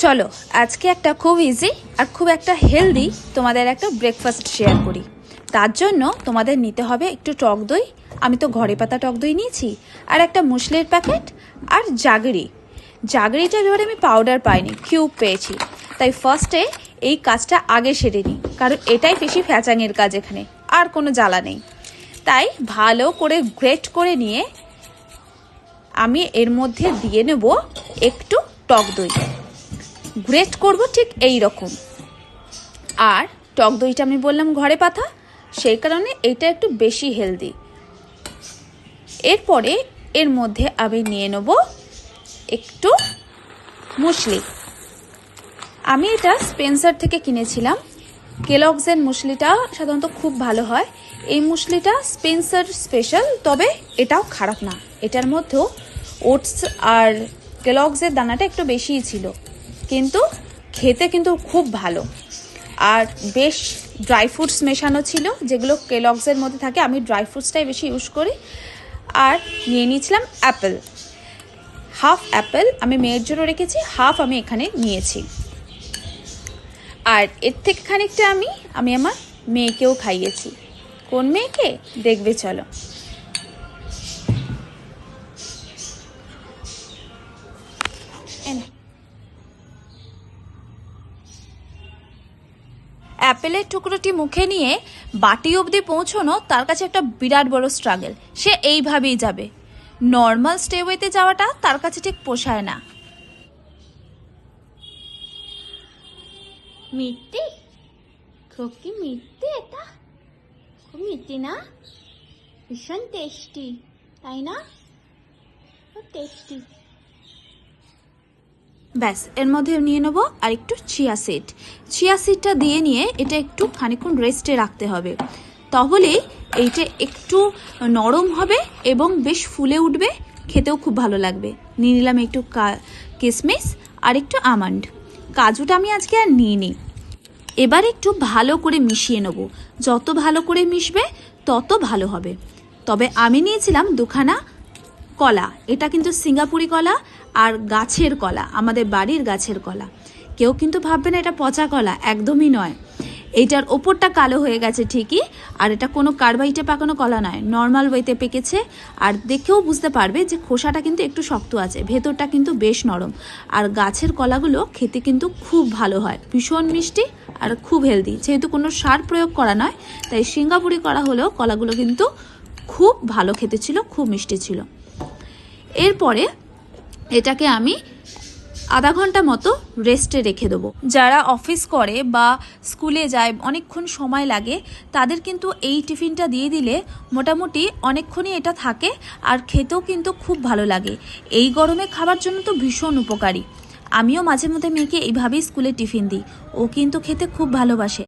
চলো আজকে একটা খুব ইজি আর খুব একটা হেলদি তোমাদের একটা ব্রেকফাস্ট শেয়ার করি। তার জন্য তোমাদের নিতে হবে একটু টক দই, আমি তো ঘরে পাতা টক দই নিয়েছি, আর একটা মুসলির প্যাকেট আর জাগরিটা এবারে আমি পাউডার পাইনি, কিউব পেয়েছি। তাই ফার্স্টে এই কাজটা আগে সেরে নিই, কারণ এটাই বেশি ফ্যাচাঙের কাজ, এখানে আর কোনো জ্বালা নেই। তাই ভালো করে গ্রেট করে নিয়ে আমি এর মধ্যে দিয়ে নেব একটু টক দই। গ্রেট করব ঠিক এই রকম। আর টক দইটা আমি বললাম ঘরে পাতা, সেই কারণে এটা একটু বেশি হেলদি। এরপরে এর মধ্যে আমি নিয়ে নেব একটু মুসলি। আমি এটা স্পেন্সার থেকে কিনেছিলাম। কেলগসের মুসলিটা সাধারণত খুব ভালো হয়। এই মুসলিটা স্পেন্সার স্পেশাল, তবে এটাও খারাপ না। এটার মধ্যেও ওটস আর কেলগসের দানাটা একটু বেশিই ছিল, কিন্তু খেতে কিন্তু খুব ভালো। আর বেশ ড্রাই ফ্রুটস মেশানো ছিল, যেগুলো কেলগসের মধ্যে থাকে। আমি ড্রাই ফ্রুটসটাই বেশি ইউজ করি। আর নিয়ে নিয়েছিলাম অ্যাপেল, হাফ অ্যাপেল আমি মেয়ের জন্য রেখেছি, হাফ আমি এখানে নিয়েছি। আর এর থেকে খানিকটা আমি আমার মেয়েকেও খাইয়েছি। কোন মেয়েকে দেখবে চলো। অ্যাপেলের টুকরোটি মুখে নিয়ে বাটি অবধি পৌঁছানো তার কাছে একটা বিরাট বড় স্ট্রাগল। সে এইভাবেই যাবে, নর্মাল স্টেওয়েতে যাওয়াটা তার কাছে ঠিক পোষায় না। মিষ্টি, খুব কি মিষ্টি, এটা খুব মিষ্টি না? ভীষণ টেস্টি, তাই না? খুব টেস্টি। ব্যাস, এর মধ্যে নিয়ে নেবো আর একটু চিয়া সিডটা দিয়ে নিয়ে এটা একটু খানিকক্ষণ রেস্টে রাখতে হবে, তাহলে এইটা একটু নরম হবে এবং বেশ ফুলে উঠবে, খেতেও খুব ভালো লাগবে। নিয়ে নিলাম একটু কিশমিশ আর একটু আমন্ড। কাজুটা আমি আজকে আর নিইনি। এবার একটু ভালো করে মিশিয়ে নেব, যত ভালো করে মিশবে তত ভালো হবে। তবে আমি নিয়েছিলাম দুখানা কলা, এটা কিন্তু সিঙ্গাপুরি কলা আর গাছের কলা, আমাদের বাড়ির গাছের কলা। কেউ কিন্তু ভাববে না এটা পচা কলা, একদমই নয়। এইটার ওপরটা কালো হয়ে গেছে ঠিকই, আর এটা কোনো কার্বাইটে পাকানো কলা নয়, নর্মাল ওয়েতে পেকেছে। আর দেখেও বুঝতে পারবে যে খোসাটা কিন্তু একটু শক্ত আছে, ভেতরটা কিন্তু বেশ নরম। আর গাছের কলাগুলো খেতে কিন্তু খুব ভালো হয়, ভীষণ মিষ্টি আর খুব হেলদি। যেহেতু কোনো সার প্রয়োগ করা নয়, তাই সিঙ্গাপুরি করা হলেও কলাগুলো কিন্তু খুব ভালো খেতে ছিল, খুব মিষ্টি ছিল। এরপরে এটাকে আমি আধা ঘন্টা মতো রেস্টে রেখে দেবো। যারা অফিস করে বা স্কুলে যায়, অনেকক্ষণ সময় লাগে, তাদের কিন্তু এই টিফিনটা দিয়ে দিলে মোটামুটি অনেকক্ষণই এটা থাকে, আর খেতেও কিন্তু খুব ভালো লাগে। এই গরমে খাবার জন্য তো ভীষণ উপকারী। আমিও মাঝে মধ্যে মেয়েকে এইভাবেই স্কুলে টিফিন দিই, ও কিন্তু খেতে খুব ভালোবাসে।